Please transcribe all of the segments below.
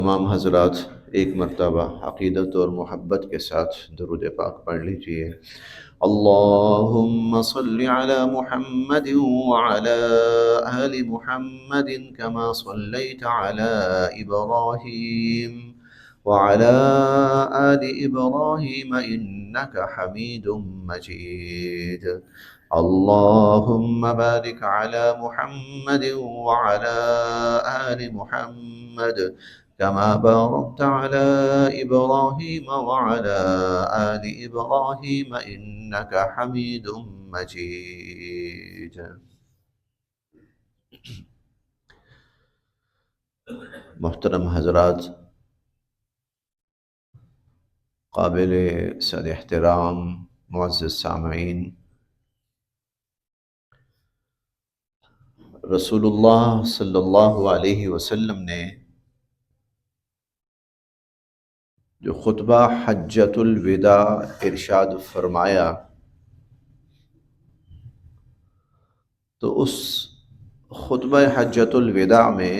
تمام حضرات ایک مرتبہ عقیدت اور محبت کے ساتھ درود پاک پڑھ لیجئے۔ اللہم صل علی محمد وعلی آل محمد كما صلیت علی ابراہیم وعلی آل ابراہیم انک حمید مجید۔ اللہم بارک علی محمد وعلی آل محمد كما باركت على إبراهيم وعلى آل إبراهيم إنك حميد مجيد۔ محترم حضرات، قابل صد احترام معزز سامعین، رسول اللہ صلی اللہ علیہ وسلم نے جو خطبہ حجۃ الوداع ارشاد فرمایا، تو اس خطبہ حجۃ الوداع میں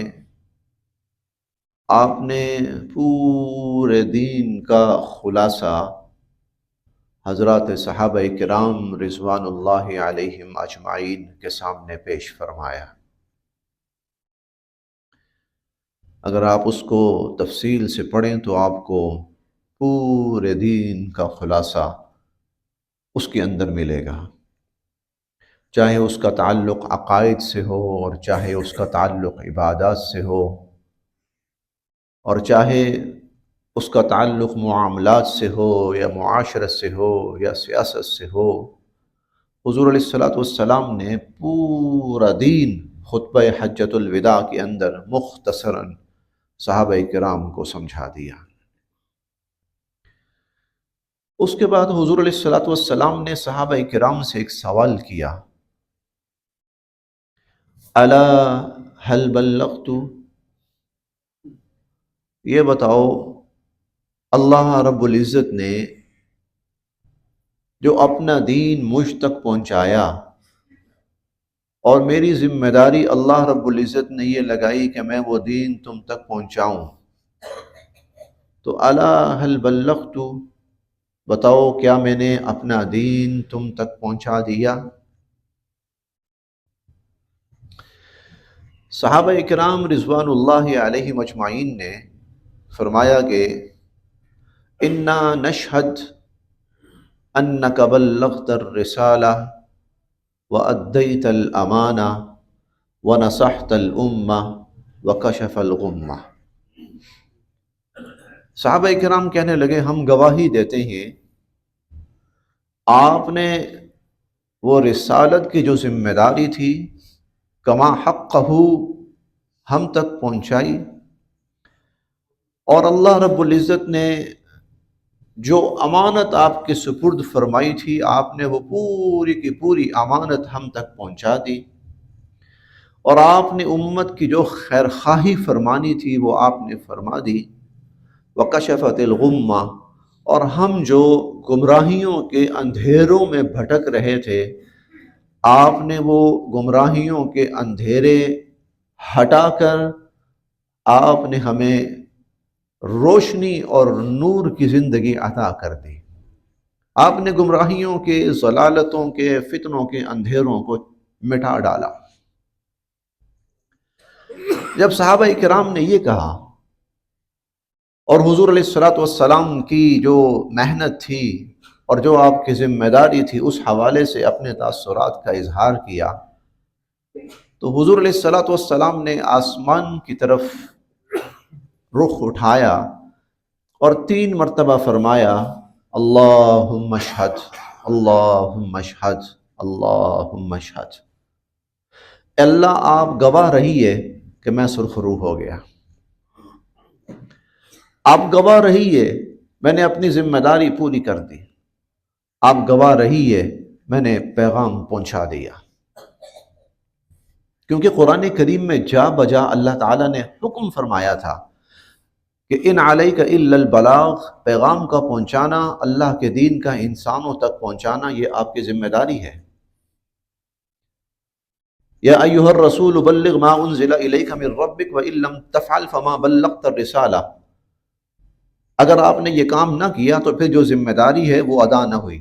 آپ نے پورے دین کا خلاصہ حضرات صحابہ کرام رضوان اللہ علیہم اجمعین کے سامنے پیش فرمایا۔ اگر آپ اس کو تفصیل سے پڑھیں تو آپ کو پورے دین کا خلاصہ اس کے اندر ملے گا، چاہے اس کا تعلق عقائد سے ہو، اور چاہے اس کا تعلق عبادات سے ہو، اور چاہے اس کا تعلق معاملات سے ہو یا معاشرت سے ہو یا سیاست سے ہو۔ حضور علیہ الصلوۃ والسلام نے پورا دین خطبہ حجۃ الوداع کے اندر مختصراً صحابہ کرام کو سمجھا دیا۔ اس کے بعد حضور علیہ الصلوۃ والسلام نے صحابہ کرام سے ایک سوال کیا، الا هل بلغت؟ یہ بتاؤ، اللہ رب العزت نے جو اپنا دین مجھ تک پہنچایا، اور میری ذمہ داری اللہ رب العزت نے یہ لگائی کہ میں وہ دین تم تک پہنچاؤں، تو الا هل بلغت، بتاؤ کیا میں نے اپنا دین تم تک پہنچا دیا؟ صحابہ کرام رضوان اللہ علیہم اجمعین نے فرمایا کہ انا نشہد انک بلغت الرسالہ وادیت الامانہ ونصحت الامہ وکشف الغمہ۔ صحابہ کرام کہنے لگے، ہم گواہی دیتے ہیں آپ نے وہ رسالت کی جو ذمہ داری تھی کما حقہ ہم تک پہنچائی، اور اللہ رب العزت نے جو امانت آپ کے سپرد فرمائی تھی، آپ نے وہ پوری کی پوری امانت ہم تک پہنچا دی، اور آپ نے امت کی جو خیر خواہی فرمانی تھی وہ آپ نے فرما دی، وکشفت الغمہ، اور ہم جو گمراہیوں کے اندھیروں میں بھٹک رہے تھے، آپ نے وہ گمراہیوں کے اندھیرے ہٹا کر آپ نے ہمیں روشنی اور نور کی زندگی عطا کر دی۔ آپ نے گمراہیوں کے، ضلالتوں کے، فتنوں کے اندھیروں کو مٹا ڈالا۔ جب صحابہ کرام نے یہ کہا، اور حضور علیہ الصلوۃ والسلام کی جو محنت تھی اور جو آپ کی ذمہ داری تھی اس حوالے سے اپنے تاثرات کا اظہار کیا، تو حضور علیہ الصلوۃ والسلام نے آسمان کی طرف رخ اٹھایا اور 3 مرتبہ فرمایا، اللہم اشہد، اللہم اشہد، اللہم اشہد۔ اللہ آپ گواہ رہیے کہ میں سرخرو ہو گیا، آپ گواہ رہیے میں نے اپنی ذمہ داری پوری کر دی، آپ گواہ رہیے میں نے پیغام پہنچا دیا۔ کیونکہ قرآن کریم میں جا بجا اللہ تعالیٰ نے حکم فرمایا تھا کہ ان علیک الا البلاغ، پیغام کا پہنچانا، اللہ کے دین کا انسانوں تک پہنچانا، یہ آپ کی ذمہ داری ہے۔ یا ایھا الرسول بلغ ما انزل الیک من ربک وان لم تفعل فما بلغت الرسالہ، اگر آپ نے یہ کام نہ کیا تو پھر جو ذمہ داری ہے وہ ادا نہ ہوئی۔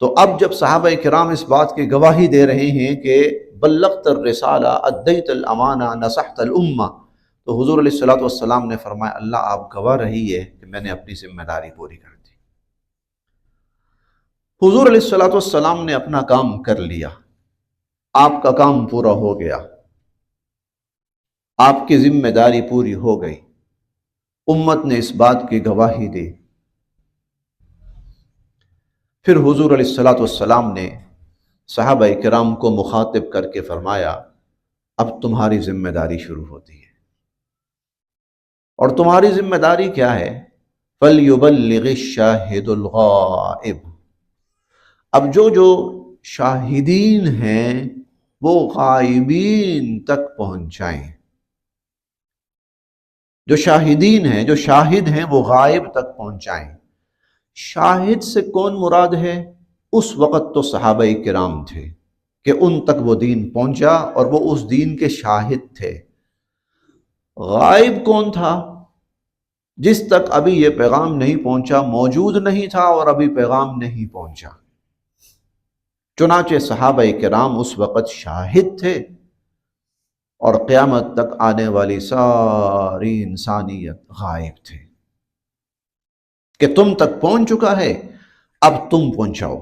تو اب جب صحابہ کرام اس بات کی گواہی دے رہے ہیں کہ بلغت الرسالہ، ادیت الامانہ، نصحت الامہ، تو حضور علیہ الصلوۃ والسلام نے فرمایا اللہ آپ گواہ رہی ہے کہ میں نے اپنی ذمہ داری پوری کر دی۔ حضور علیہ الصلوۃ والسلام نے اپنا کام کر لیا، آپ کا کام پورا ہو گیا، آپ کی ذمہ داری پوری ہو گئی، امت نے اس بات کی گواہی دی۔ پھر حضور علیہ الصلوۃ والسلام نے صحابہ کرام کو مخاطب کر کے فرمایا اب تمہاری ذمہ داری شروع ہوتی ہے، اور تمہاری ذمہ داری کیا ہے؟ فَلْيُبَلِّغِ الشَّاهِدُ الْغَائِبُ، اب جو شاہدین ہیں وہ غائبین تک پہنچائیں، جو شاہدین ہیں، جو شاہد ہیں وہ غائب تک پہنچائیں۔ شاہد سے کون مراد ہے؟ اس وقت تو صحابہ کرام تھے کہ ان تک وہ دین پہنچا اور وہ اس دین کے شاہد تھے۔ غائب کون تھا؟ جس تک ابھی یہ پیغام نہیں پہنچا، موجود نہیں تھا اور ابھی پیغام نہیں پہنچا۔ چنانچہ صحابہ کرام اس وقت شاہد تھے، اور قیامت تک آنے والی ساری انسانیت غائب تھے کہ تم تک پہنچ چکا ہے، اب تم پہنچاؤ۔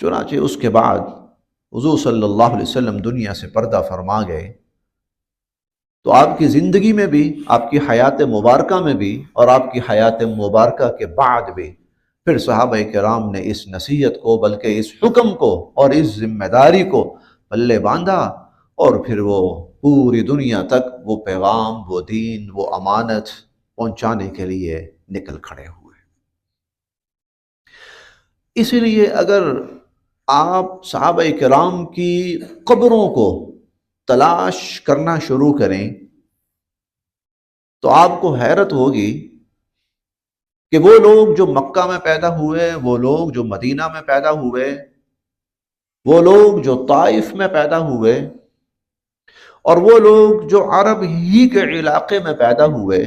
چنانچہ اس کے بعد حضور صلی اللہ علیہ وسلم دنیا سے پردہ فرما گئے، تو آپ کی زندگی میں بھی، آپ کی حیات مبارکہ میں بھی، اور آپ کی حیات مبارکہ کے بعد بھی پھر صحابہ کرام نے اس نصیحت کو، بلکہ اس حکم کو اور اس ذمہ داری کو پلے باندھا، اور پھر وہ پوری دنیا تک وہ پیغام، وہ دین، وہ امانت پہنچانے کے لیے نکل کھڑے ہوئے۔ اسی لیے اگر آپ صحابہ کرام کی قبروں کو تلاش کرنا شروع کریں تو آپ کو حیرت ہوگی کہ وہ لوگ جو مکہ میں پیدا ہوئے، وہ لوگ جو مدینہ میں پیدا ہوئے، وہ لوگ جو طائف میں پیدا ہوئے، اور وہ لوگ جو عرب ہی کے علاقے میں پیدا ہوئے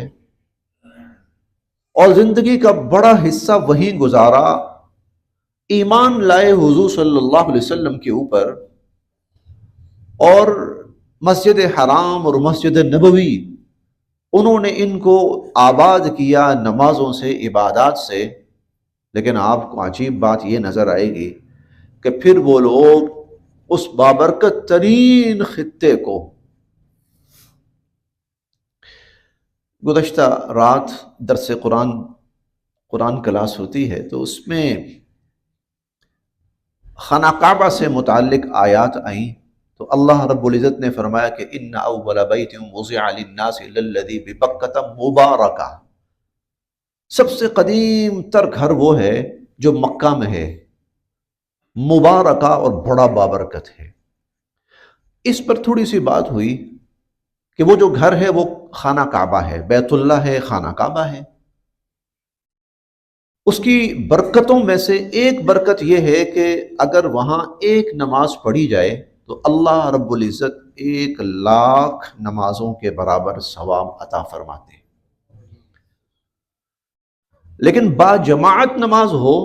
اور زندگی کا بڑا حصہ وہیں گزارا، ایمان لائے حضور صلی اللہ علیہ وسلم کے اوپر، اور مسجد حرام اور مسجد نبوی انہوں نے ان کو آباد کیا نمازوں سے، عبادات سے، لیکن آپ کو عجیب بات یہ نظر آئے گی کہ پھر وہ لوگ اس بابرکت ترین خطے کو، گزشتہ رات درس قرآن کلاس ہوتی ہے تو اس میں خانہ کعبہ سے متعلق آیات آئیں، تو اللہ رب العزت نے فرمایا کہ ان اول بیت وضع للناس للذی ببکۃ مبارکہ، سب سے قدیم تر گھر وہ ہے جو مکہ میں ہے، مبارکہ اور بڑا بابرکت ہے۔ اس پر تھوڑی سی بات ہوئی کہ وہ جو گھر ہے وہ خانہ کعبہ ہے، بیت اللہ ہے، خانہ کعبہ ہے۔ اس کی برکتوں میں سے ایک برکت یہ ہے کہ اگر وہاں ایک نماز پڑھی جائے تو اللہ رب العزت 1,00,000 نمازوں کے برابر ثواب عطا فرماتے ہیں۔ لیکن با جماعت نماز ہو،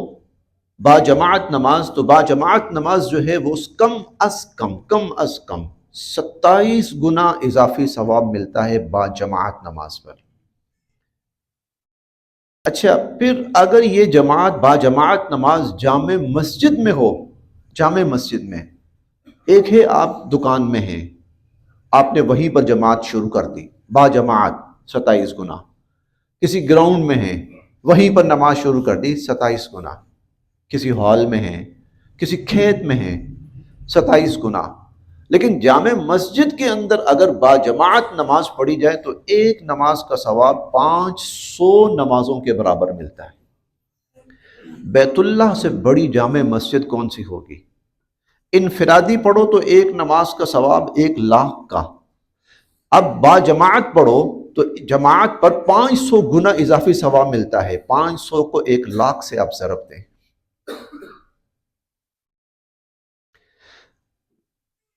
با جماعت نماز، تو با جماعت نماز جو ہے وہ کم از کم 27 گنا اضافی ثواب ملتا ہے با جماعت نماز پر۔ اچھا، پھر اگر یہ جماعت با جماعت نماز جامع مسجد میں ہو، جامع مسجد میں، ایک ہے آپ دکان میں ہیں، آپ نے وہیں پر جماعت شروع کر دی، با جماعت 27 گنا، کسی گراؤنڈ میں ہیں وہیں پر نماز شروع کر دی، 27 گنا، کسی ہال میں ہیں، کسی کھیت میں ہیں، 27 گنا۔ لیکن جامع مسجد کے اندر اگر با جماعت نماز پڑھی جائے تو ایک نماز کا ثواب 500 نمازوں کے برابر ملتا ہے۔ بیت اللہ سے بڑی جامع مسجد کون سی ہوگی؟ انفرادی پڑھو تو ایک نماز کا ثواب 1,00,000 کا، اب با جماعت پڑھو تو جماعت پر 500 گنا اضافی ثواب ملتا ہے۔ 500 کو 1,00,000 سے آپ ضرب دیں،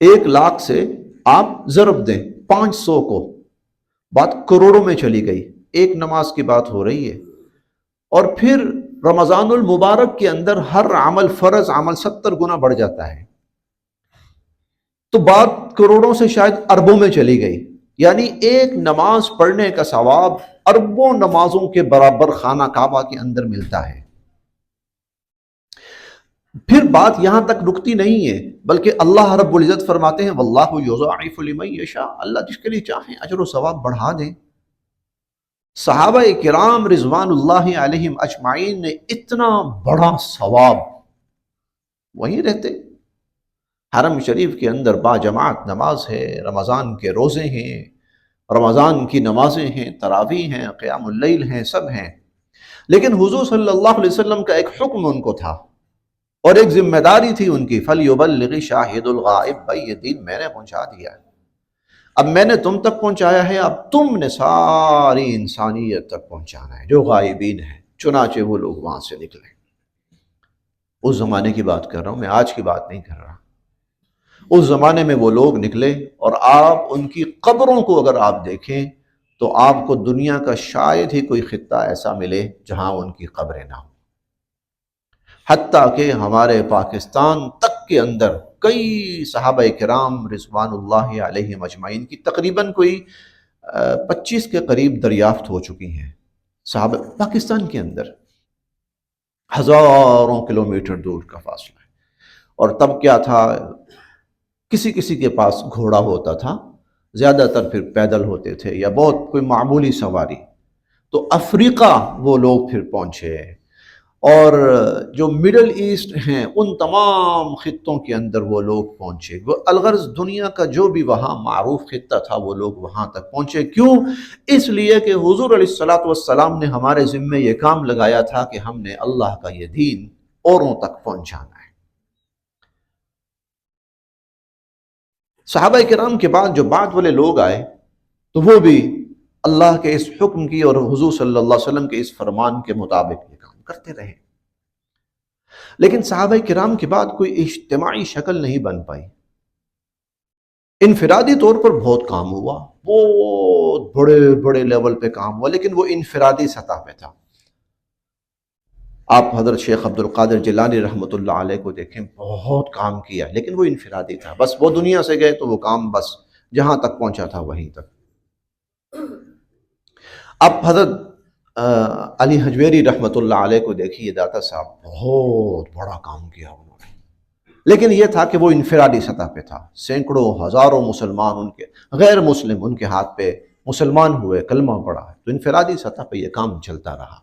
1,00,000 سے آپ ضرب دیں 500 کو، بات کروڑوں میں چلی گئی. ایک نماز کی بات ہو رہی ہے. اور پھر رمضان المبارک کے اندر ہر عمل فرض عمل 70 گنا بڑھ جاتا ہے، تو بات کروڑوں سے شاید اربوں میں چلی گئی. یعنی ایک نماز پڑھنے کا ثواب اربوں نمازوں کے برابر خانہ کعبہ کے اندر ملتا ہے. پھر بات یہاں تک رکتی نہیں ہے، بلکہ اللہ رب العزت فرماتے ہیں واللہ یضاعف لمن یشاء، اللہ جس کے لیے چاہیں اجر و ثواب بڑھا دیں. صحابہ کرام رضوان اللہ علیہم اجمعین نے اتنا بڑا ثواب، وہیں رہتے، حرم شریف کے اندر با جماعت نماز ہے، رمضان کے روزے ہیں، رمضان کی نمازیں ہیں، تراویح ہیں، قیام اللیل ہیں، سب ہیں. لیکن حضور صلی اللہ علیہ وسلم کا ایک حکم ان کو تھا اور ایک ذمہ داری تھی ان کی، فَلْيُبَلِّغِ شَاهِدُ الْغَائِبِ، بھائی یہ دین میں نے پہنچا دیا ہے، اب میں نے تم تک پہنچایا ہے، اب تم نے ساری انسانیت تک پہنچانا ہے جو غائبین ہیں. چنانچہ وہ لوگ وہاں سے نکلے. اس زمانے کی بات کر رہا ہوں میں، آج کی بات نہیں کر رہا. اس زمانے میں وہ لوگ نکلے اور آپ ان کی قبروں کو اگر آپ دیکھیں تو آپ کو دنیا کا شاید ہی کوئی خطہ ایسا ملے جہاں ان کی قبریں نہ ہوں. حتیٰ کہ ہمارے پاکستان تک کے اندر کئی صحابہ کرام رضوان اللہ علیہم اجمعین کی تقریباً کوئی 25 کے قریب دریافت ہو چکی ہیں. صحابہ پاکستان کے اندر ہزاروں کلومیٹر دور کا فاصلہ ہے. اور تب کیا تھا، کسی کسی کے پاس گھوڑا ہوتا تھا، زیادہ تر پھر پیدل ہوتے تھے یا بہت کوئی معمولی سواری. تو افریقہ وہ لوگ پھر پہنچے، اور جو مڈل ایسٹ ہیں ان تمام خطوں کے اندر وہ لوگ پہنچے. وہ الغرض دنیا کا جو بھی وہاں معروف خطہ تھا وہ لوگ وہاں تک پہنچے. کیوں؟ اس لیے کہ حضور علیہ الصلوۃ والسلام نے ہمارے ذمے یہ کام لگایا تھا کہ ہم نے اللہ کا یہ دین اوروں تک پہنچانا ہے. صحابہ کرام کے بعد جو بعد والے لوگ آئے تو وہ بھی اللہ کے اس حکم کی اور حضور صلی اللہ علیہ وسلم کے اس فرمان کے مطابق یہ کام کرتے رہے. لیکن صحابہ کرام کے بعد کوئی اجتماعی شکل نہیں بن پائی. انفرادی طور پر بہت کام ہوا، بہت بڑے بڑے لیول پہ کام ہوا، لیکن وہ انفرادی سطح پہ تھا. آپ حضرت شیخ عبد القادر جیلانی رحمۃ اللہ علیہ کو دیکھیں، بہت کام کیا، لیکن وہ انفرادی تھا. بس وہ دنیا سے گئے تو وہ کام بس جہاں تک پہنچا تھا وہیں تک. اب حضرت علی حجویری رحمۃ اللہ علیہ کو دیکھیے، داتا صاحب بہت بڑا کام کیا انہوں نے، لیکن یہ تھا کہ وہ انفرادی سطح پہ تھا. سینکڑوں ہزاروں مسلمان ان کے غیر مسلم ان کے ہاتھ پہ مسلمان ہوئے، کلمہ پڑھا، تو انفرادی سطح پہ یہ کام چلتا رہا.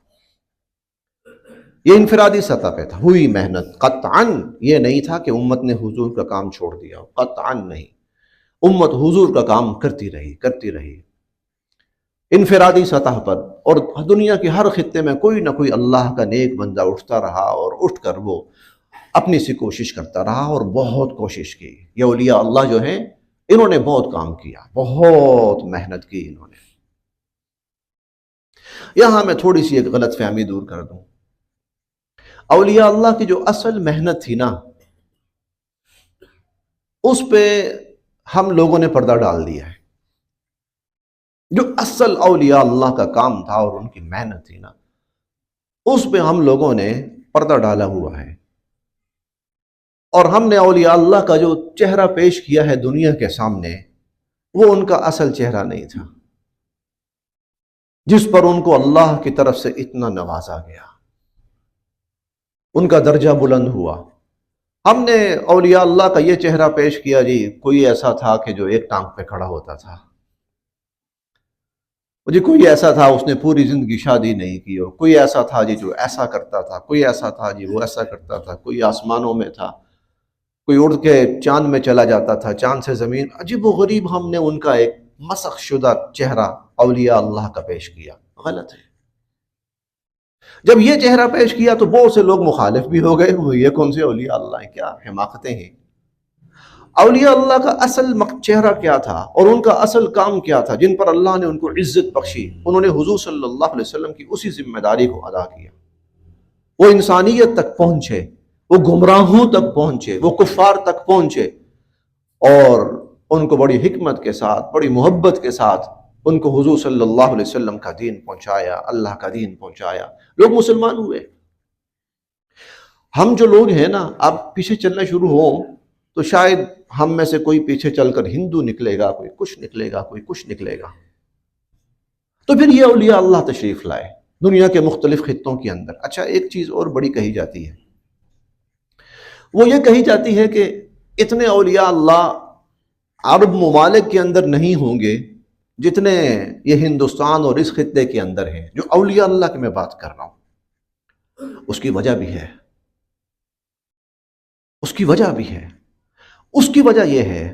یہ انفرادی سطح پہ تھا، ہوئی محنت. قطعاً یہ نہیں تھا کہ امت نے حضور کا کام چھوڑ دیا، قطعاً نہیں. امت حضور کا کام کرتی رہی انفرادی سطح پر، اور دنیا کے ہر خطے میں کوئی نہ کوئی اللہ کا نیک بندہ اٹھتا رہا اور اٹھ کر وہ اپنی سی کوشش کرتا رہا اور بہت کوشش کی. یہ اولیاء اللہ جو ہیں انہوں نے بہت کام کیا، بہت محنت کی انہوں نے. یہاں میں تھوڑی سی ایک غلط فہمی دور کر دوں. اولیاء اللہ کی جو اصل محنت تھی نا، اس پہ ہم لوگوں نے پردہ ڈال دیا ہے. جو اصل اولیاء اللہ کا کام تھا اور ان کی محنت تھی نا، اس پہ ہم لوگوں نے پردہ ڈالا ہوا ہے. اور ہم نے اولیاء اللہ کا جو چہرہ پیش کیا ہے دنیا کے سامنے، وہ ان کا اصل چہرہ نہیں تھا جس پر ان کو اللہ کی طرف سے اتنا نوازا گیا، ان کا درجہ بلند ہوا. ہم نے اولیاء اللہ کا یہ چہرہ پیش کیا، جی کوئی ایسا تھا کہ جو ایک ٹانگ پہ کھڑا ہوتا تھا، جی کوئی ایسا تھا اس نے پوری زندگی شادی نہیں کی، اور کوئی ایسا تھا جی جو ایسا کرتا تھا، کوئی ایسا تھا جی وہ ایسا کرتا تھا، کوئی آسمانوں میں تھا، کوئی اڑ کے چاند میں چلا جاتا تھا، چاند سے زمین. عجیب و غریب ہم نے ان کا ایک مسخ شدہ چہرہ اولیاء اللہ کا پیش کیا. غلط ہے. جب یہ چہرہ پیش کیا تو بہت سے لوگ مخالف بھی ہو گئے، یہ کون سے اولیاء اللہ ہیں، کیا حماقتیں ہیں. اولیاء اللہ کا اصل چہرہ کیا تھا اور ان کا اصل کام کیا تھا جن پر اللہ نے ان کو عزت بخشی؟ انہوں نے حضور صلی اللہ علیہ وسلم کی اسی ذمہ داری کو ادا کیا. وہ انسانیت تک پہنچے، وہ گمراہوں تک پہنچے، وہ کفار تک پہنچے. اور ان کو بڑی حکمت کے ساتھ، بڑی محبت کے ساتھ ان کو حضور صلی اللہ علیہ وسلم کا دین پہنچایا، اللہ کا دین پہنچایا، لوگ مسلمان ہوئے۔ ہم جو لوگ ہیں نا، اب پیچھے چلنا شروع ہوں تو شاید ہم میں سے کوئی پیچھے چل کر ہندو نکلے گا، کوئی کچھ نکلے گا، کوئی کچھ نکلے گا۔ تو پھر یہ اولیاء اللہ تشریف لائے دنیا کے مختلف خطوں کے اندر۔ اچھا، ایک چیز اور بڑی کہی جاتی ہے، وہ یہ کہی جاتی ہے کہ اتنے اولیاء اللہ عرب ممالک کے اندر نہیں ہوں گے جتنے یہ ہندوستان اور اس خطے کے اندر ہیں، جو اولیاء اللہ کی میں بات کر رہا ہوں۔ اس کی وجہ بھی ہے، اس کی وجہ بھی ہے۔ اس کی وجہ یہ ہے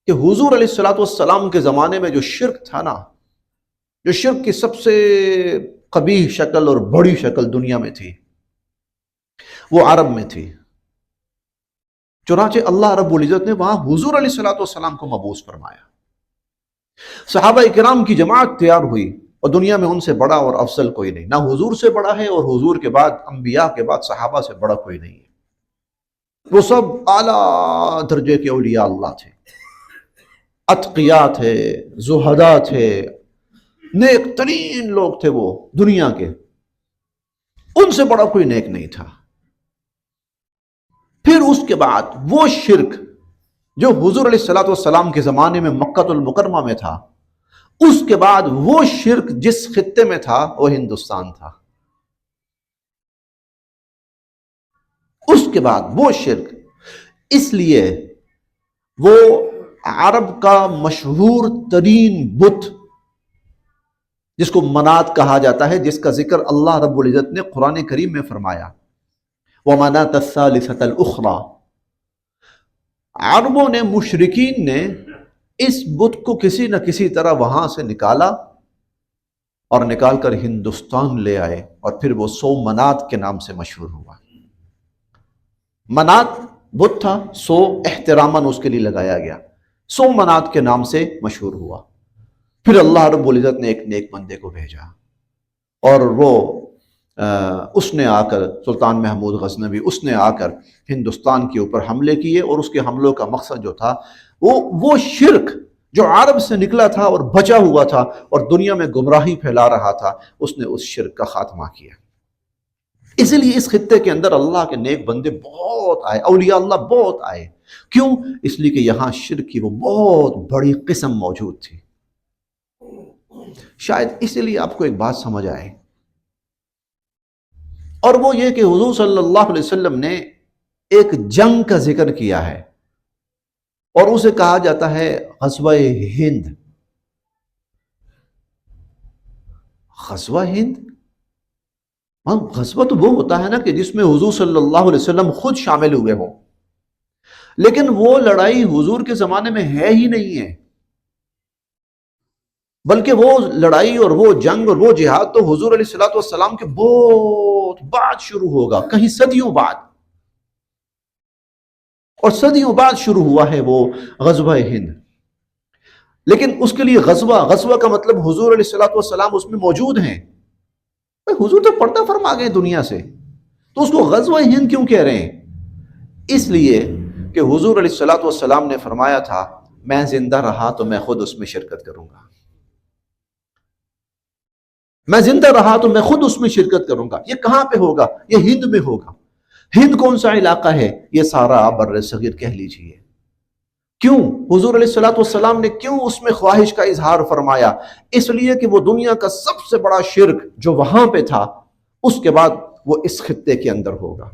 کہ حضور علیہ الصلوۃ والسلام کے زمانے میں جو شرک تھا نا، جو شرک کی سب سے قبیح شکل اور بڑی شکل دنیا میں تھی، وہ عرب میں تھی۔ چنانچہ اللہ رب العزت نے وہاں حضور علیہ الصلوۃ والسلام کو مبعوث فرمایا، صحابہ کرام کی جماعت تیار ہوئی، اور دنیا میں ان سے بڑا اور افضل کوئی نہیں، نہ حضور سے بڑا ہے اور حضور کے بعد، انبیاء کے بعد صحابہ سے بڑا کوئی نہیں ہے۔ وہ سب اعلیٰ درجے کے اولیاء اللہ تھے، اتقیاء تھے، زہداء تھے، نیک ترین لوگ تھے وہ دنیا کے، ان سے بڑا کوئی نیک نہیں تھا۔ پھر اس کے بعد وہ شرک جو حضور علیہ الصلوۃ والسلام کے زمانے میں مکہ المکرمہ میں تھا، اس کے بعد وہ شرک جس خطے میں تھا وہ ہندوستان تھا۔ اس کے بعد وہ شرک، اس لیے وہ عرب کا مشہور ترین بت جس کو منات کہا جاتا ہے، جس کا ذکر اللہ رب العزت نے قرآن کریم میں فرمایا، وَمَنَاةَ الثَّالِثَةَ الْأُخْرَى۔ عربوں نے، مشرکین نے اس بت کو کسی نہ کسی طرح وہاں سے نکالا اور نکال کر ہندوستان لے آئے، اور پھر وہ سو منات کے نام سے مشہور ہوا۔ منات بت تھا، سو احتراماً اس کے لیے لگایا گیا، سو منات کے نام سے مشہور ہوا۔ پھر اللہ رب العزت نے ایک نیک بندے کو بھیجا، اور وہ اس نے آ کر، سلطان محمود غزنوی، اس نے آ کر ہندوستان کے اوپر حملے کیے، اور اس کے حملوں کا مقصد جو تھا وہ شرک جو عرب سے نکلا تھا اور بچا ہوا تھا اور دنیا میں گمراہی پھیلا رہا تھا، اس نے اس شرک کا خاتمہ کیا۔ اسی لیے اس خطے کے اندر اللہ کے نیک بندے بہت آئے، اولیاء اللہ بہت آئے۔ کیوں؟ اس لیے کہ یہاں شرک کی وہ بہت بڑی قسم موجود تھی۔ شاید اسی لیے آپ کو ایک بات سمجھ آئے، اور وہ یہ کہ حضور صلی اللہ علیہ وسلم نے ایک جنگ کا ذکر کیا ہے، اور اسے کہا جاتا ہے غزوہ ہند۔ غزوہ ہند، غزوہ تو وہ ہوتا ہے نا کہ جس میں حضور صلی اللہ علیہ وسلم خود شامل ہوئے ہوں، لیکن وہ لڑائی حضور کے زمانے میں ہے ہی نہیں ہے، بلکہ وہ لڑائی اور وہ جنگ اور وہ جہاد تو حضور علیہ الصلوۃ والسلام کے بہت بعد شروع ہوگا، کہیں صدیوں بعد، اور صدیوں بعد شروع ہوا ہے وہ غزوہ ہند۔ لیکن اس کے لیے غزوہ کا مطلب حضور علیہ الصلوۃ والسلام اس میں موجود ہیں۔ حضور تو پردہ فرما گئے دنیا سے، تو اس کو غزوہ ہند کیوں کہہ رہے ہیں؟ اس لیے کہ حضور علیہ الصلوۃ والسلام نے فرمایا تھا، میں زندہ رہا تو میں خود اس میں شرکت کروں گا، میں زندہ رہا تو میں خود اس میں شرکت کروں گا۔ یہ کہاں پہ ہوگا؟ یہ ہند میں ہوگا۔ ہند کون سا علاقہ ہے؟ یہ سارا بر صغیر کہہ لیجئے۔ کیوں حضور علیہ الصلوۃ والسلام نے کیوں اس میں خواہش کا اظہار فرمایا؟ اس لیے کہ وہ دنیا کا سب سے بڑا شرک جو وہاں پہ تھا، اس کے بعد وہ اس خطے کے اندر ہوگا،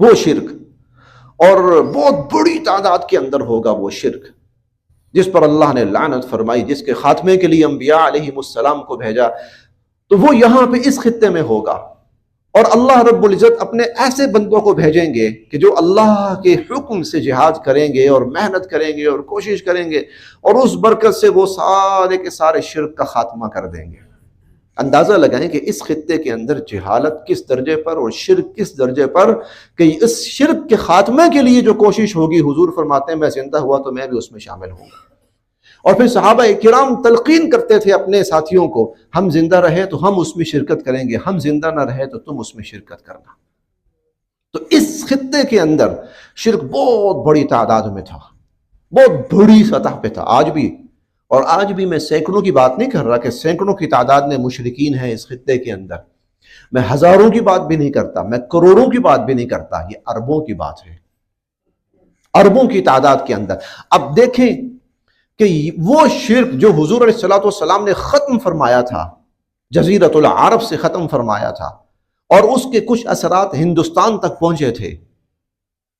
وہ شرک، اور بہت بڑی تعداد کے اندر ہوگا وہ شرک جس پر اللہ نے لعنت فرمائی، جس کے خاتمے کے لیے انبیاء علیہم السلام کو بھیجا، تو وہ یہاں پہ اس خطے میں ہوگا۔ اور اللہ رب العزت اپنے ایسے بندوں کو بھیجیں گے کہ جو اللہ کے حکم سے جہاد کریں گے اور محنت کریں گے اور کوشش کریں گے، اور اس برکت سے وہ سارے کے سارے شرک کا خاتمہ کر دیں گے۔ اندازہ لگائیں کہ اس خطے کے اندر جہالت کس درجے پر اور شرک کس درجے پر، کہ اس شرک کے خاتمے کے لیے جو کوشش ہوگی، حضور فرماتے ہیں میں زندہ ہوا تو میں بھی اس میں شامل ہوں گا۔ اور پھر صحابہ کرام تلقین کرتے تھے اپنے ساتھیوں کو، ہم زندہ رہے تو ہم اس میں شرکت کریں گے، ہم زندہ نہ رہے تو تم اس میں شرکت کرنا۔ تو اس خطے کے اندر شرک بہت بڑی تعداد میں تھا، بہت بڑی سطح پہ تھا آج بھی. اور آج بھی میں سینکڑوں کی بات نہیں کر رہا کہ سینکڑوں کی تعداد میں مشرکین ہیں اس خطے کے اندر، میں ہزاروں کی بات بھی نہیں کرتا، میں کروڑوں کی بات بھی نہیں کرتا، یہ اربوں کی بات ہے، اربوں کی تعداد کے اندر. اب دیکھیں کہ وہ شرک جو حضور علیہ الصلوۃ والسلام نے ختم فرمایا تھا، جزیرۃ العرب سے ختم فرمایا تھا، اور اس کے کچھ اثرات ہندوستان تک پہنچے تھے،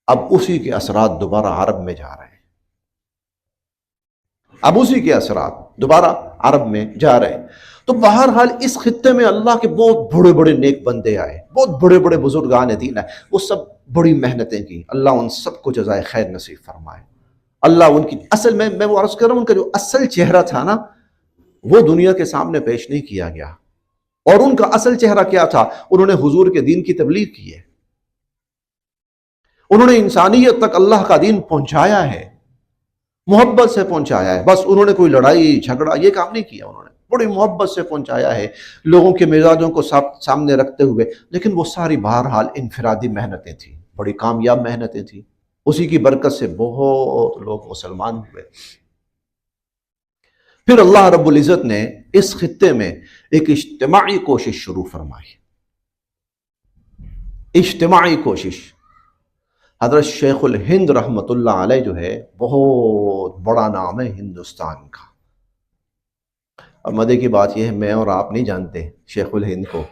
اب اسی کے اثرات دوبارہ عرب میں جا رہے ہیں، اب اسی کے اثرات دوبارہ عرب میں جا رہے ہیں. تو بہرحال اس خطے میں اللہ کے بہت بڑے بڑے نیک بندے آئے، بہت بڑے بڑے بزرگان دین آئے، وہ سب بڑی محنتیں کی، اللہ ان سب کو جزائے خیر نصیب فرمائے. اللہ ان کی اصل میں وہ عرض کر رہا ہوں، ان کا جو اصل چہرہ تھا نا وہ دنیا کے سامنے پیش نہیں کیا گیا. اور ان کا اصل چہرہ کیا تھا؟ انہوں نے حضور کے دین کی تبلیغ کی ہے، انہوں نے انسانیت تک اللہ کا دین پہنچایا ہے، محبت سے پہنچایا ہے. بس انہوں نے کوئی لڑائی جھگڑا یہ کام نہیں کیا، انہوں نے بڑی محبت سے پہنچایا ہے، لوگوں کے مزاجوں کو سامنے رکھتے ہوئے. لیکن وہ ساری بہرحال انفرادی محنتیں تھیں، بڑی کامیاب محنتیں تھیں، اسی کی برکت سے بہت لوگ مسلمان ہوئے. پھر اللہ رب العزت نے اس خطے میں ایک اجتماعی کوشش شروع فرمائی، اجتماعی کوشش. حضرت شیخ الہند رحمۃ اللہ علیہ جو ہے بہت بڑا نام ہے ہندوستان کا. اور مزے کی بات یہ ہے میں اور آپ نہیں جانتے شیخ الہند کو،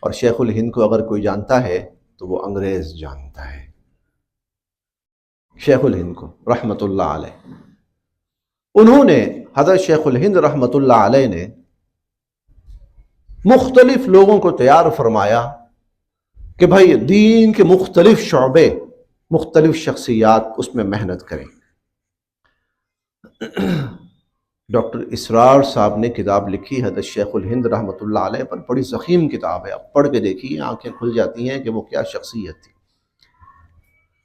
اور شیخ الہند کو اگر کوئی جانتا ہے تو وہ انگریز جانتا ہے. شیخ الہند کو رحمۃ اللہ علیہ، انہوں نے حضرت شیخ الہند رحمۃ اللہ علیہ نے مختلف لوگوں کو تیار فرمایا کہ بھائی دین کے مختلف شعبے، مختلف شخصیات اس میں محنت کریں. ڈاکٹر اسرار صاحب نے کتاب لکھی حضرت شیخ الہند رحمۃ اللہ علیہ پر، بڑی ضخیم کتاب ہے، آپ پڑھ کے دیکھیے آنکھیں کھل جاتی ہیں کہ وہ کیا شخصیت تھی.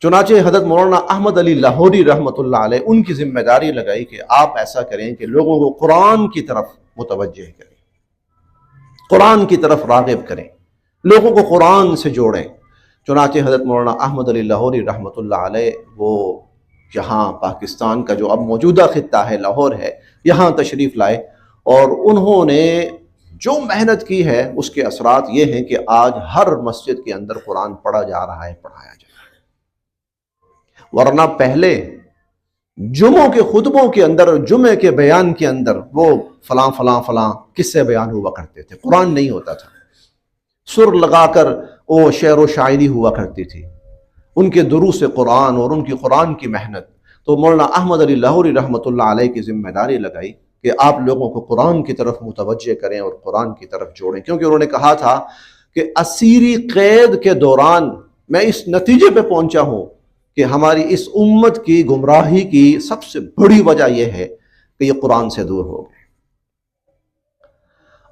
چنانچہ حضرت مولانا احمد علی لاہوری رحمۃ اللہ علیہ ان کی ذمہ داری لگائی کہ آپ ایسا کریں کہ لوگوں کو قرآن کی طرف متوجہ کریں، قرآن کی طرف راغب کریں، لوگوں کو قرآن سے جوڑیں. چنانچہ حضرت مولانا احمد علی لاہوری رحمۃ اللہ علیہ وہ یہاں پاکستان کا جو اب موجودہ خطہ ہے لاہور ہے، یہاں تشریف لائے، اور انہوں نے جو محنت کی ہے اس کے اثرات یہ ہیں کہ آج ہر مسجد کے اندر قرآن پڑھا جا رہا ہے، پڑھایا جا رہا ہے. ورنہ پہلے جمعوں کے خطبوں کے اندر، جمعے کے بیان کے اندر وہ فلاں فلاں فلاں قصے بیان ہوا کرتے تھے، قرآن نہیں ہوتا تھا. سر لگا کر وہ شعر و شاعری ہوا کرتی تھی، ان کے دروس قرآن اور ان کی قرآن کی محنت. تو مولانا احمد علی لاہوری رحمۃ اللہ علیہ کی ذمہ داری لگائی کہ آپ لوگوں کو قرآن کی طرف متوجہ کریں اور قرآن کی طرف جوڑیں، کیونکہ انہوں نے کہا تھا کہ اسیری قید کے دوران میں اس نتیجے پہ پہنچا ہوں کہ ہماری اس امت کی گمراہی کی سب سے بڑی وجہ یہ ہے کہ یہ قرآن سے دور ہو گئے.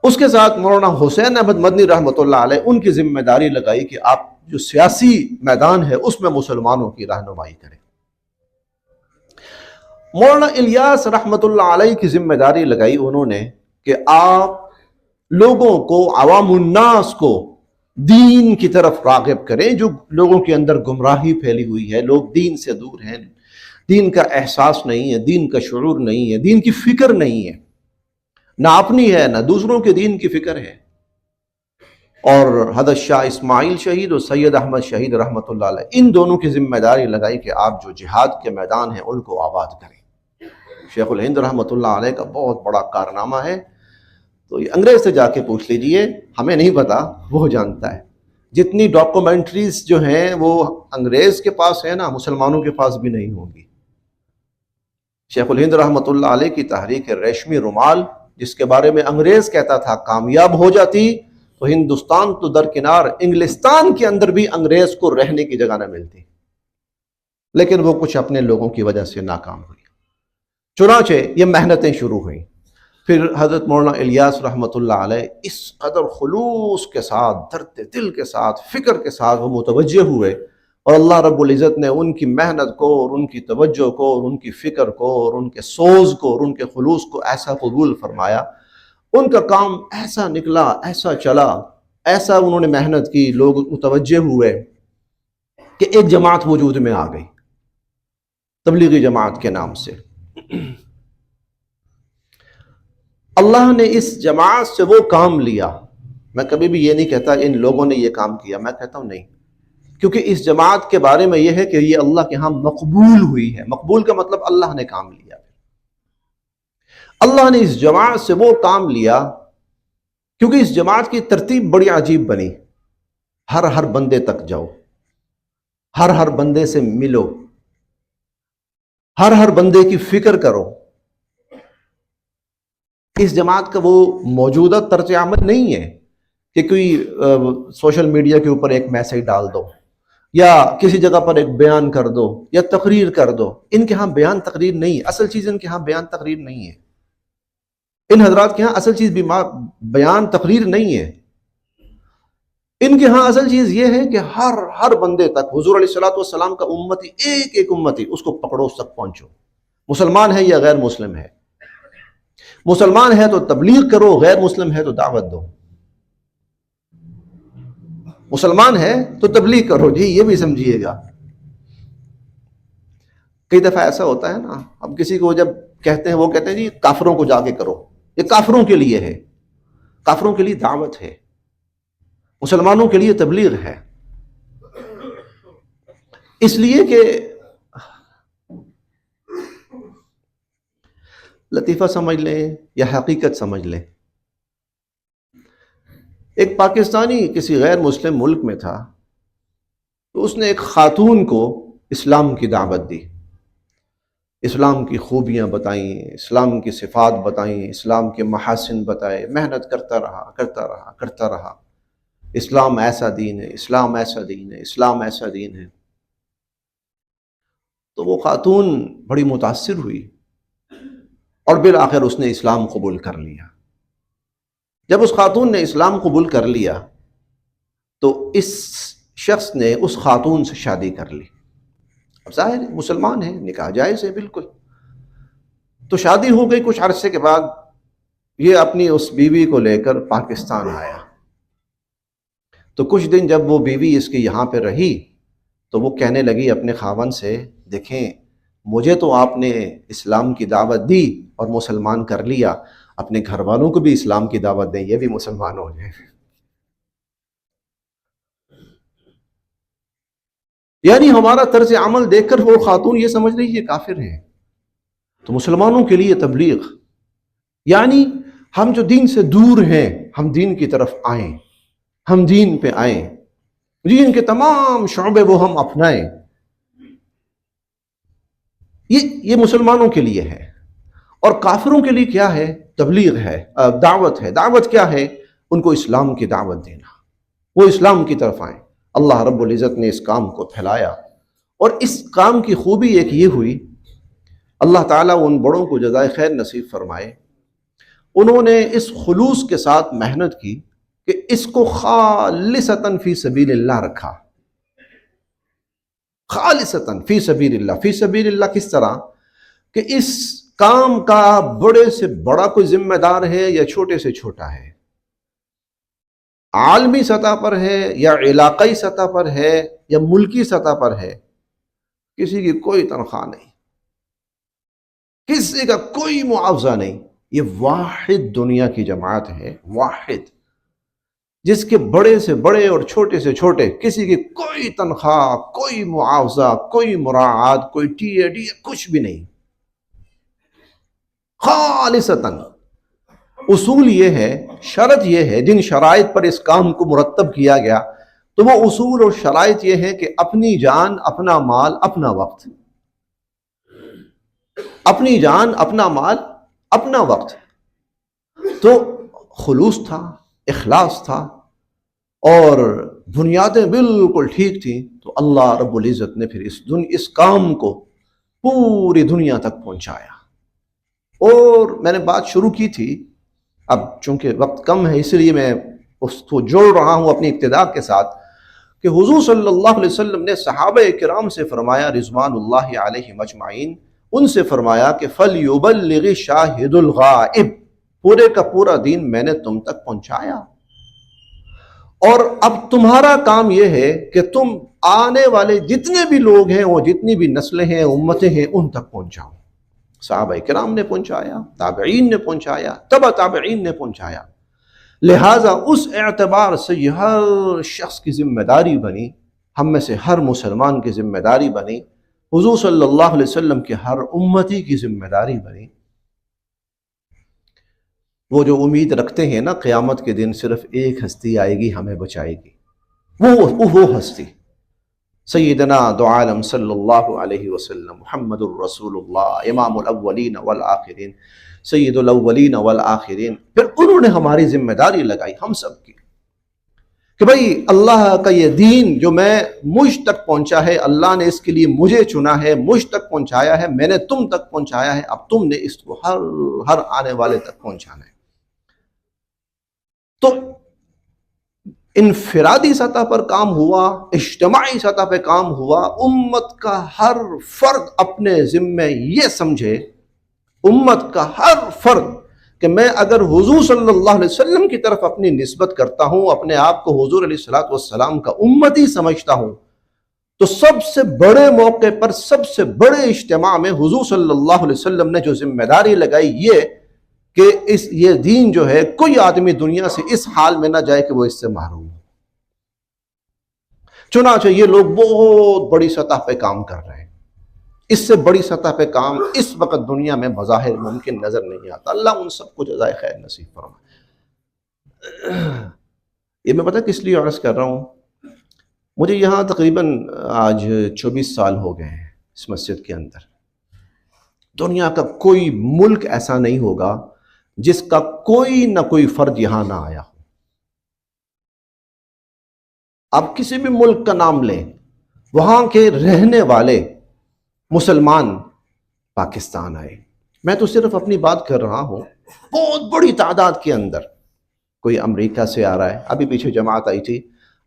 اس کے ساتھ مولانا حسین احمد مدنی رحمۃ اللہ علیہ ان کی ذمہ داری لگائی کہ آپ جو سیاسی میدان ہے اس میں مسلمانوں کی رہنمائی کریں. مولانا الیاس رحمۃ اللہ علیہ کی ذمہ داری لگائی انہوں نے کہ آپ لوگوں کو، عوام الناس کو دین کی طرف راغب کریں. جو لوگوں کے اندر گمراہی پھیلی ہوئی ہے، لوگ دین سے دور ہیں، دین کا احساس نہیں ہے، دین کا شعور نہیں ہے، دین کی فکر نہیں ہے، نہ اپنی ہے نہ دوسروں کے دین کی فکر ہے. اور حضرت شاہ اسماعیل شہید اور سید احمد شہید رحمۃ اللہ علیہ ان دونوں کی ذمہ داری لگائی کہ آپ جو جہاد کے میدان ہیں ان کو آباد کریں. شیخ الہند رحمۃ اللہ علیہ کا بہت بڑا کارنامہ ہے. تو یہ انگریز سے جا کے پوچھ لیجئے، ہمیں نہیں پتا، وہ جانتا ہے. جتنی ڈاکومنٹریز جو ہیں وہ انگریز کے پاس ہیں نا، مسلمانوں کے پاس بھی نہیں ہوں گی. شیخ الہند رحمۃ اللہ علیہ کی تحریک ریشمی رومال، جس کے بارے میں انگریز کہتا تھا کامیاب ہو جاتی تو ہندوستان تو درکنار انگلستان کے اندر بھی انگریز کو رہنے کی جگہ نہ ملتی، لیکن وہ کچھ اپنے لوگوں کی وجہ سے ناکام ہوئی. چنانچہ یہ محنتیں شروع ہوئیں. پھر حضرت مولانا الیاس رحمۃ اللہ علیہ اس قدر خلوص کے ساتھ، درد دل کے ساتھ، فکر کے ساتھ وہ متوجہ ہوئے، اور اللہ رب العزت نے ان کی محنت کو اور ان کی توجہ کو اور ان کی فکر کو اور ان کے سوز کو اور ان کے خلوص کو ایسا قبول فرمایا. ان کا کام ایسا نکلا، ایسا چلا، ایسا انہوں نے محنت کی، لوگ متوجہ ہوئے کہ ایک جماعت وجود میں آ گئی تبلیغی جماعت کے نام سے. اللہ نے اس جماعت سے وہ کام لیا. میں کبھی بھی یہ نہیں کہتا ان لوگوں نے یہ کام کیا، میں کہتا ہوں نہیں، کیونکہ اس جماعت کے بارے میں یہ ہے کہ یہ اللہ کے ہاں مقبول ہوئی ہے. مقبول کا مطلب اللہ نے کام لیا. اللہ نے اس جماعت سے وہ کام لیا کیونکہ اس جماعت کی ترتیب بڑی عجیب بنی. ہر بندے تک جاؤ، ہر بندے سے ملو، ہر بندے کی فکر کرو. اس جماعت کا وہ موجودہ طرز عمل نہیں ہے کہ کوئی سوشل میڈیا کے اوپر ایک میسج ڈال دو یا کسی جگہ پر ایک بیان کر دو یا تقریر کر دو. ان کے ہاں بیان تقریر نہیں ہے. اصل چیز ان کے ہاں بیان تقریر نہیں ہے. ان حضرات کے ہاں اصل چیز بیان تقریر نہیں ہے. ان کے ہاں اصل چیز یہ ہے کہ ہر بندے تک حضور علیہ الصلوۃ والسلام کا امتی، ایک امتی، اس کو پکڑو، اس تک پہنچو. مسلمان ہے یا غیر مسلم ہے، مسلمان ہے تو تبلیغ کرو، غیر مسلم ہے تو دعوت دو. مسلمان ہے تو تبلیغ کرو، جی یہ بھی سمجھیے گا. کئی دفعہ ایسا ہوتا ہے نا، اب کسی کو جب کہتے ہیں وہ کہتے ہیں جی کافروں کو جا کے کرو. یہ کافروں کے لیے ہے، کافروں کے لیے دعوت ہے، مسلمانوں کے لیے تبلیغ ہے. اس لیے کہ لطیفہ سمجھ لیں یا حقیقت سمجھ لیں. ایک پاکستانی کسی غیر مسلم ملک میں تھا، تو اس نے ایک خاتون کو اسلام کی دعوت دی، اسلام کی خوبیاں بتائیں، اسلام کی صفات بتائیں، اسلام کے محاسن بتائے. محنت کرتا رہا. اسلام ایسا دین ہے، اسلام ایسا دین ہے، اسلام ایسا دین ہے. تو وہ خاتون بڑی متاثر ہوئی اور بالآخر اس نے اسلام قبول کر لیا. جب اس خاتون نے اسلام قبول کر لیا تو اس شخص نے اس خاتون سے شادی کر لی. اب ظاہر ہے مسلمان ہے، نکاح جائز ہے بالکل. تو شادی ہو گئی. کچھ عرصے کے بعد یہ اپنی اس بیوی کو لے کر پاکستان آیا. تو کچھ دن جب وہ بیوی اس کی یہاں پہ رہی تو وہ کہنے لگی اپنے خاوند سے، دیکھیں مجھے تو آپ نے اسلام کی دعوت دی اور مسلمان کر لیا، اپنے گھر والوں کو بھی اسلام کی دعوت دیں، یہ بھی مسلمان ہو جائیں. یعنی ہمارا طرز عمل دیکھ کر وہ خاتون یہ سمجھ رہی یہ کافر ہیں. تو مسلمانوں کے لیے تبلیغ یعنی ہم جو دین سے دور ہیں ہم دین کی طرف آئیں، ہم دین پہ آئیں، دین کے تمام شعبے وہ ہم اپنائیں. یہ مسلمانوں کے لیے ہے. اور کافروں کے لیے کیا ہے؟ تبلیغ ہے، دعوت ہے. دعوت کیا ہے؟ ان کو اسلام کی دعوت دینا، وہ اسلام کی طرف آئیں. اللہ رب العزت نے اس کام کو پھیلایا اور اس کام کی خوبی ایک یہ ہوئی، اللہ تعالیٰ ان بڑوں کو جزائے خیر نصیب فرمائے، انہوں نے اس خلوص کے ساتھ محنت کی کہ اس کو خالصتاً فی سبیل اللہ رکھا. خالصتاً فی سبیل اللہ. فی سبیل اللہ کس طرح کہ اس کام کا بڑے سے بڑا کوئی ذمہ دار ہے یا چھوٹے سے چھوٹا ہے، عالمی سطح پر ہے یا علاقائی سطح پر ہے یا ملکی سطح پر ہے، کسی کی کوئی تنخواہ نہیں، کسی کا کوئی معاوضہ نہیں. یہ واحد دنیا کی جماعت ہے، واحد، جس کے بڑے سے بڑے اور چھوٹے سے چھوٹے، کسی کی کوئی تنخواہ، کوئی معاوضہ، کوئی مراعات، کوئی ٹی اے ڈی، کچھ بھی نہیں. خالصتاً. اصول یہ ہے، شرط یہ ہے، جن شرائط پر اس کام کو مرتب کیا گیا تو وہ اصول اور شرائط یہ ہے کہ اپنی جان، اپنا مال، اپنا وقت. اپنی جان، اپنا مال، اپنا وقت. تو خلوص تھا، اخلاص تھا اور بنیادیں بالکل ٹھیک تھیں. تو اللہ رب العزت نے پھر اس کام کو پوری دنیا تک پہنچایا. اور میں نے بات شروع کی تھی، اب چونکہ وقت کم ہے اس لیے میں اس کو جوڑ رہا ہوں اپنی ابتدا کے ساتھ، کہ حضور صلی اللہ علیہ وسلم نے صحابہ کرام سے فرمایا رضوان اللہ علیہم اجمعین، ان سے فرمایا کہ فَلْيُبَلِّغِ شَاهِدُ الْغَائِبِ، پورے کا پورا دین میں نے تم تک پہنچایا. اور اب تمہارا کام یہ ہے کہ تم آنے والے جتنے بھی لوگ ہیں، وہ جتنی بھی نسلیں ہیں، امتیں ہیں، ان تک پہنچاؤ۔ صحابہ کرام نے پہنچایا، تابعین نے پہنچایا، تبع تابعین نے پہنچایا۔ لہٰذا اس اعتبار سے یہ ہر شخص کی ذمہ داری بنی، ہم میں سے ہر مسلمان کی ذمہ داری بنی، حضور صلی اللہ علیہ وسلم کے ہر امتی کی ذمہ داری بنی۔ وہ جو امید رکھتے ہیں نا قیامت کے دن صرف ایک ہستی آئے گی ہمیں بچائے گی، وہ ہستی سیدنا دو عالم صلی اللہ علیہ وسلم محمد الرسول اللہ امام الاولین والآخرین سید الاولین والآخرین۔ پھر انہوں نے ہماری ذمہ داری لگائی ہم سب کی کہ بھئی اللہ کا یہ دین جو مجھ تک پہنچا ہے، اللہ نے اس کے لیے مجھے چنا ہے، مجھ تک پہنچایا ہے، میں نے تم تک پہنچایا ہے، اب تم نے اس کو ہر آنے والے تک پہنچانا ہے۔ تو انفرادی سطح پر کام ہوا، اجتماعی سطح پہ کام ہوا، امت کا ہر فرد اپنے ذمے یہ سمجھے، امت کا ہر فرد کہ میں اگر حضور صلی اللہ علیہ وسلم کی طرف اپنی نسبت کرتا ہوں، اپنے آپ کو حضور علیہ الصلوۃ والسلام کا امتی سمجھتا ہوں، تو سب سے بڑے موقع پر، سب سے بڑے اجتماع میں حضور صلی اللہ علیہ وسلم نے جو ذمہ داری لگائی یہ کہ یہ دین جو ہے کوئی آدمی دنیا سے اس حال میں نہ جائے کہ وہ اس سے محروم ہو۔ چنانچہ یہ لوگ بہت بڑی سطح پہ کام کر رہے ہیں، اس سے بڑی سطح پہ کام اس وقت دنیا میں بظاہر ممکن نظر نہیں آتا۔ اللہ ان سب کو جزائے خیر نصیب فرمائے۔ یہ میں پتہ کس لیے عرض کر رہا ہوں، مجھے یہاں تقریباً آج 24 سال ہو گئے ہیں اس مسجد کے اندر۔ دنیا کا کوئی ملک ایسا نہیں ہوگا جس کا کوئی نہ کوئی فرد یہاں نہ آیا ہو۔ آپ کسی بھی ملک کا نام لیں، وہاں کے رہنے والے مسلمان پاکستان آئے۔ میں تو صرف اپنی بات کر رہا ہوں، بہت بڑی تعداد کے اندر کوئی امریکہ سے آ رہا ہے۔ ابھی پیچھے جماعت آئی تھی،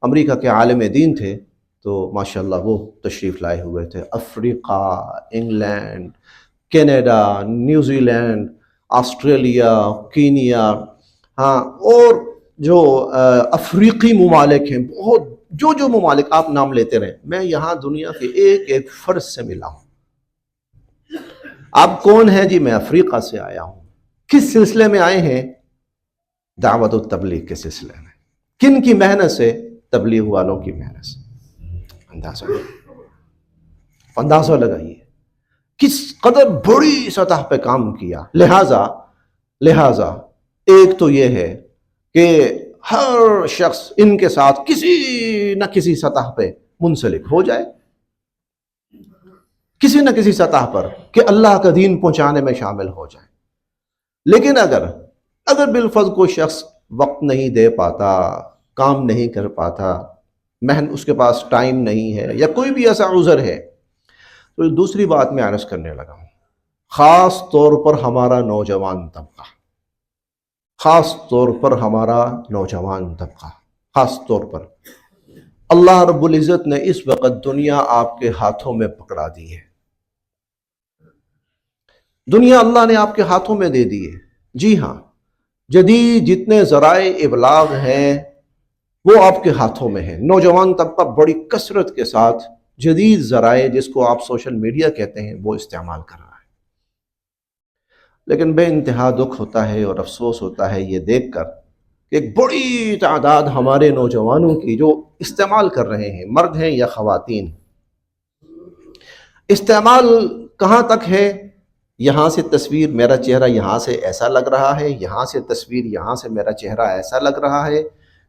امریکہ کے عالم دین تھے، تو ماشاءاللہ وہ تشریف لائے ہوئے تھے۔ Africa, England, Canada, New Zealand, Australia, Kenya, ہاں، اور جو افریقی ممالک ہیں، بہت جو ممالک آپ نام لیتے رہیں، میں یہاں دنیا کے ایک ایک فرد سے ملا ہوں۔ آپ کون ہیں؟ جی میں افریقہ سے آیا ہوں۔ کس سلسلے میں آئے ہیں؟ دعوت و تبلیغ کے سلسلے میں۔ کن کی محنت سے؟ تبلیغ والوں کی محنت سے۔ اندازہ لگائیے کس قدر بڑی سطح پہ کام کیا۔ لہٰذا ایک تو یہ ہے کہ ہر شخص ان کے ساتھ کسی نہ کسی سطح پہ منسلک ہو جائے، کسی نہ کسی سطح پر کہ اللہ کا دین پہنچانے میں شامل ہو جائے۔ لیکن اگر بالفرض کوئی شخص وقت نہیں دے پاتا، کام نہیں کر پاتا، اس کے پاس ٹائم نہیں ہے، یا کوئی بھی ایسا عذر ہے، تو دوسری بات میں عرض کرنے لگا ہوں، خاص طور پر ہمارا نوجوان طبقہ، خاص طور پر ہمارا نوجوان طبقہ، خاص طور پر اللہ رب العزت نے اس وقت دنیا آپ کے ہاتھوں میں پکڑا دی ہے۔ دنیا اللہ نے آپ کے ہاتھوں میں دے دی ہے۔ جی ہاں، جدید جتنے ذرائع ابلاغ ہیں وہ آپ کے ہاتھوں میں ہیں۔ نوجوان طبقہ بڑی کثرت کے ساتھ جدید ذرائع، جس کو آپ سوشل میڈیا کہتے ہیں، وہ استعمال کر رہا ہے۔ لیکن بے انتہا دکھ ہوتا ہے اور افسوس ہوتا ہے یہ دیکھ کر کہ ایک بڑی تعداد ہمارے نوجوانوں کی جو استعمال کر رہے ہیں، مرد ہیں یا خواتین، استعمال کہاں تک ہے؟ یہاں سے تصویر میرا چہرہ یہاں سے ایسا لگ رہا ہے، یہاں سے تصویر یہاں سے میرا چہرہ ایسا لگ رہا ہے،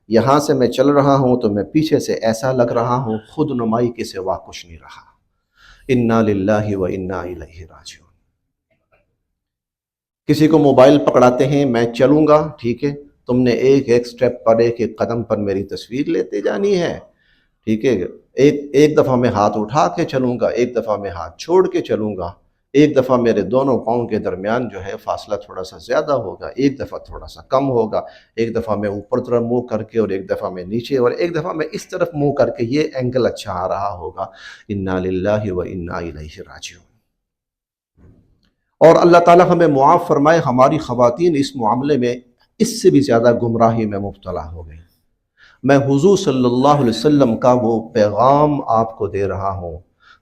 یہاں سے میں چل رہا ہوں تو میں پیچھے سے ایسا لگ رہا ہوں، خود نمائی کے سوا کچھ نہیں رہا۔ انا للہ و انا الیہ راجعون۔ کسی کو موبائل پکڑاتے ہیں، میں چلوں گا، ٹھیک ہے، تم نے ایک ایک سٹیپ پر، ایک ایک قدم پر میری تصویر لیتے جانی ہے، ٹھیک ہے، ایک دفعہ میں ہاتھ اٹھا کے چلوں گا، ایک دفعہ میں ہاتھ چھوڑ کے چلوں گا، ایک دفعہ میرے دونوں پاؤں کے درمیان جو ہے فاصلہ تھوڑا سا زیادہ ہوگا، ایک دفعہ تھوڑا سا کم ہوگا، ایک دفعہ میں اوپر طرف منہ کر کے، اور ایک دفعہ میں نیچے، اور ایک دفعہ میں اس طرف منہ کر کے، یہ اینگل اچھا آ رہا ہوگا۔ انا للہ و انا الیہ راجعون۔ اور اللہ تعالیٰ ہمیں معاف فرمائے، ہماری خواتین اس معاملے میں اس سے بھی زیادہ گمراہی میں مبتلا ہو گئی۔ میں حضور صلی اللہ علیہ وسلم کا وہ پیغام آپ کو دے رہا ہوں،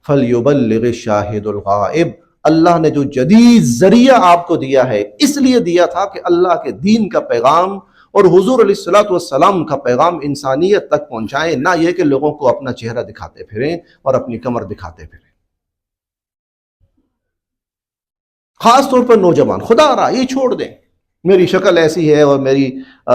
فَلْيُبَلِّغِ الشَّاهِدُ الْغَائِبُ، اللہ نے جو جدید ذریعہ آپ کو دیا ہے اس لیے دیا تھا کہ اللہ کے دین کا پیغام اور حضور علیہ الصلوۃ والسلام کا پیغام انسانیت تک پہنچائیں، نہ یہ کہ لوگوں کو اپنا چہرہ دکھاتے پھریں اور اپنی کمر دکھاتے پھریں۔ خاص طور پر نوجوان، خدا رہا یہ چھوڑ دیں، میری شکل ایسی ہے اور میری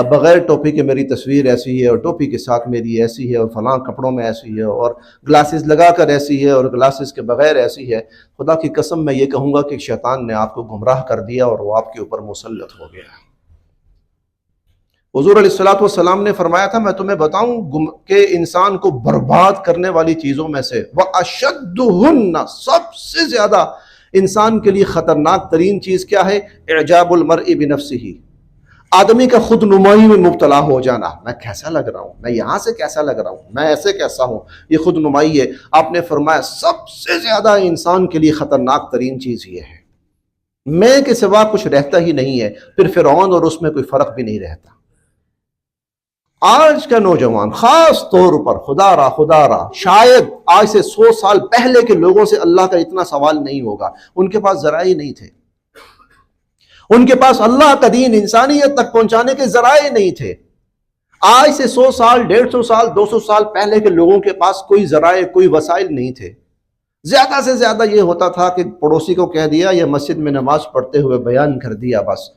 بغیر ٹوپی کے میری تصویر ایسی ہے اور ٹوپی کے ساتھ میری ایسی ہے اور فلاں کپڑوں میں ایسی ہے اور گلاسز لگا کر ایسی ہے اور گلاسز کے بغیر ایسی ہے۔ خدا کی قسم میں یہ کہوں گا کہ شیطان نے آپ کو گمراہ کر دیا اور وہ آپ کے اوپر مسلط ہو گیا۔ حضور علیہ الصلوۃ والسلام نے فرمایا تھا، میں تمہیں بتاؤں کہ انسان کو برباد کرنے والی چیزوں میں سے وَأَشَدُّهُنَّ، سب سے زیادہ انسان کے لیے خطرناک ترین چیز کیا ہے؟ اعجاب المرء بنفسہ، آدمی کا خود نمائی میں مبتلا ہو جانا، میں کیسا لگ رہا ہوں، میں یہاں سے کیسا لگ رہا ہوں، میں ایسے کیسا ہوں، یہ خود نمائی ہے۔ آپ نے فرمایا سب سے زیادہ انسان کے لیے خطرناک ترین چیز یہ ہے، میں کے سوا کچھ رہتا ہی نہیں ہے، پھر فرعون اور اس میں کوئی فرق بھی نہیں رہتا۔ آج کا نوجوان خاص طور پر خدا را شاید آج سے 100 سال پہلے کے لوگوں سے اللہ کا اتنا سوال نہیں ہوگا، ان کے پاس ذرائع نہیں تھے، ان کے پاس اللہ کا دین انسانیت تک پہنچانے کے ذرائع نہیں تھے۔ آج سے 100 سال 150 سال 200 سال پہلے کے لوگوں کے پاس کوئی ذرائع کوئی وسائل نہیں تھے، زیادہ سے زیادہ یہ ہوتا تھا کہ پڑوسی کو کہہ دیا یا مسجد میں نماز پڑھتے ہوئے بیان کر دیا بس۔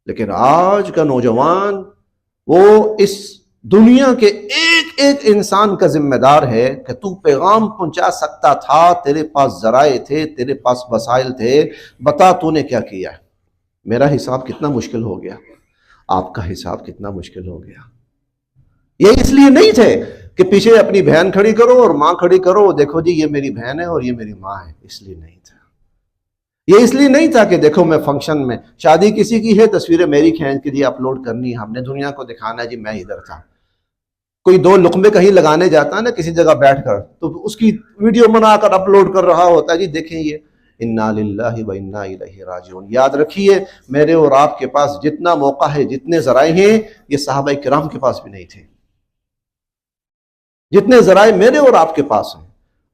لیکن آج کا نوجوان وہ اس دنیا کے ایک ایک انسان کا ذمہ دار ہے کہ تو پیغام پہنچا سکتا تھا، تیرے پاس ذرائع تھے، تیرے پاس وسائل تھے، بتا تو نے کیا کیا ہے۔ میرا حساب کتنا مشکل ہو گیا، آپ کا حساب کتنا مشکل ہو گیا۔ یہ اس لیے نہیں تھے کہ پیچھے اپنی بہن کھڑی کرو اور ماں کھڑی کرو، دیکھو جی یہ میری بہن ہے اور یہ میری ماں ہے، اس لیے نہیں تھا۔ یہ اس لیے نہیں تھا کہ دیکھو میں فنکشن میں شادی کسی کی ہے، تصویریں میری کھینچ کے جی اپلوڈ کرنی ہے، ہم نے دنیا کو دکھانا ہے جی میں ادھر تھا۔ کوئی 2 لقمے کہیں لگانے جاتا ہے نا کسی جگہ بیٹھ کر، تو اس کی ویڈیو بنا کر اپلوڈ کر رہا ہوتا ہے جی دیکھیں یہ انا للہ و انا الیہ راجعون۔ یاد رکھیے میرے اور آپ کے پاس جتنا موقع ہے، جتنے ذرائع ہیں، یہ صحابہ کرام کے پاس بھی نہیں تھے۔ جتنے ذرائع میرے اور آپ کے پاس ہیں،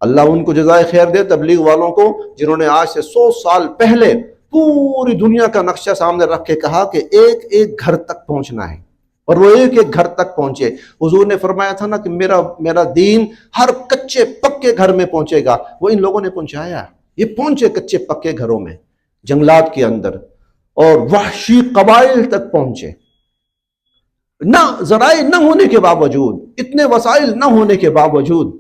اللہ ان کو جزائے خیر دے، تبلیغ والوں کو، جنہوں نے آج سے 100 سال پہلے پوری دنیا کا نقشہ سامنے رکھ کے کہا کہ ایک ایک گھر تک پہنچنا ہے، اور وہ ایک ایک گھر تک پہنچے۔ حضور نے فرمایا تھا نا کہ میرا دین ہر کچے پکے گھر میں پہنچے گا، وہ ان لوگوں نے پہنچایا۔ یہ پہنچے کچے پکے گھروں میں، جنگلات کے اندر، اور وحشی قبائل تک پہنچے، نہ ذرائع نہ ہونے کے باوجود، اتنے وسائل نہ ہونے کے باوجود۔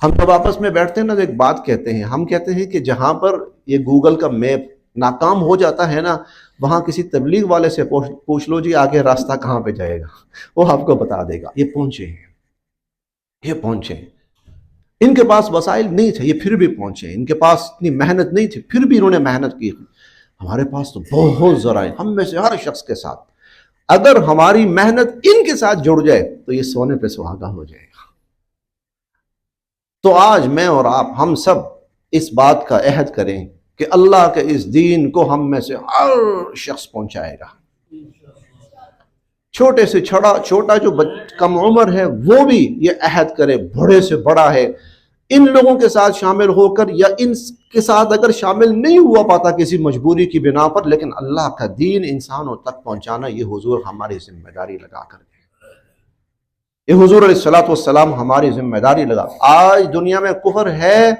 ہم جب آپس میں بیٹھتے ہیں نا تو ایک بات کہتے ہیں، ہم کہتے ہیں کہ جہاں پر یہ گوگل کا میپ ناکام ہو جاتا ہے نا، وہاں کسی تبلیغ والے سے پوچھ لو جی آگے راستہ کہاں پہ جائے گا، وہ آپ کو بتا دے گا۔ یہ پہنچے ہیں، یہ پہنچے ہیں، ان کے پاس وسائل نہیں تھے، یہ پھر بھی پہنچے، ان کے پاس اتنی محنت نہیں تھی، پھر بھی انہوں نے محنت کی۔ ہمارے پاس تو بہت ذرائع، ہم میں سے ہر شخص کے ساتھ اگر ہماری محنت ان کے ساتھ جڑ جائے تو یہ سونے پہ سہاگا ہو جائے گا۔ تو آج میں اور آپ ہم سب اس بات کا عہد کریں کہ اللہ کے اس دین کو ہم میں سے ہر شخص پہنچائے گا۔ چھوٹے سے چھوٹا جو کم عمر ہے وہ بھی یہ عہد کرے، بڑے سے بڑا ہے، ان لوگوں کے ساتھ شامل ہو کر، یا ان کے ساتھ اگر شامل نہیں ہوا پاتا کسی مجبوری کی بنا پر، لیکن اللہ کا دین انسانوں تک پہنچانا یہ حضور ہماری ذمہ داری لگا کر گئے۔ یہ حضور علیہ الصلوۃ والسلام ہماری ذمہ داری لگا۔ آج دنیا میں کفر ہے،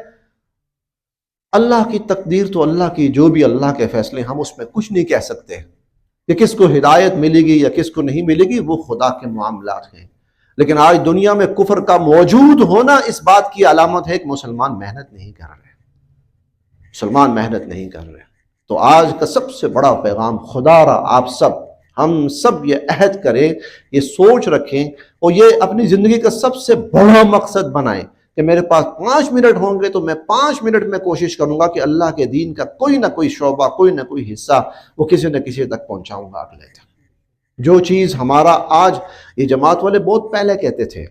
اللہ کی تقدیر تو اللہ کی، جو بھی اللہ کے فیصلے ہم اس میں کچھ نہیں کہہ سکتے کہ کس کو ہدایت ملے گی یا کس کو نہیں ملے گی، وہ خدا کے معاملات ہیں۔ لیکن آج دنیا میں کفر کا موجود ہونا اس بات کی علامت ہے کہ مسلمان محنت نہیں کر رہے، مسلمان محنت نہیں کر رہے۔ تو آج کا سب سے بڑا پیغام، خدا را آپ سب، ہم سب یہ عہد کریں، یہ سوچ رکھیں، اور یہ اپنی زندگی کا سب سے بڑا مقصد بنائیں کہ میرے پاس 5 منٹ ہوں گے تو میں 5 منٹ میں کوشش کروں گا کہ اللہ کے دین کا کوئی نہ کوئی شعبہ، کوئی نہ کوئی حصہ وہ کسی نہ کسی تک پہنچاؤں گا اگلے تک۔ جو چیز ہمارا آج، یہ جماعت والے بہت پہلے کہتے تھے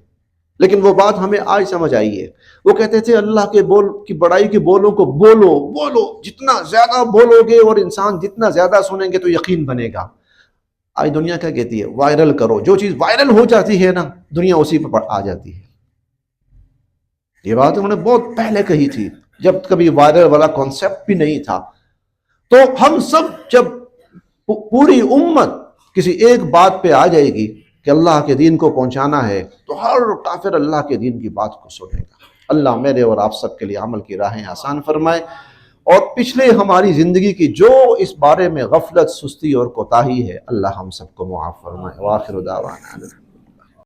لیکن وہ بات ہمیں آج سمجھ آئی ہے، وہ کہتے تھے اللہ کے بول کی بڑائی کے بولوں کو بولو، جتنا زیادہ بولو گے اور انسان جتنا زیادہ سنیں گے تو یقین بنے گا۔ آج دنیا کیا کہتی ہے؟ وائرل کرو. جو چیز وائرل ہو جاتی ہے نا دنیا اسی پر آ جاتی ہے. یہ بات انہوں نے بہت پہلے کہی تھی جب کبھی وائرل والا کانسیپٹ بھی نہیں تھا. تو ہم سب جب پوری امت کسی ایک بات پہ آ جائے گی کہ اللہ کے دین کو پہنچانا ہے تو ہر کافر اللہ کے دین کی بات کو سنے گا. اللہ میرے اور آپ سب کے لیے عمل کی راہیں آسان فرمائے، اور پچھلے ہماری زندگی کی جو اس بارے میں غفلت، سستی اور کوتاہی ہے اللہ ہم سب کو معاف فرمائے. وآخر دعوانا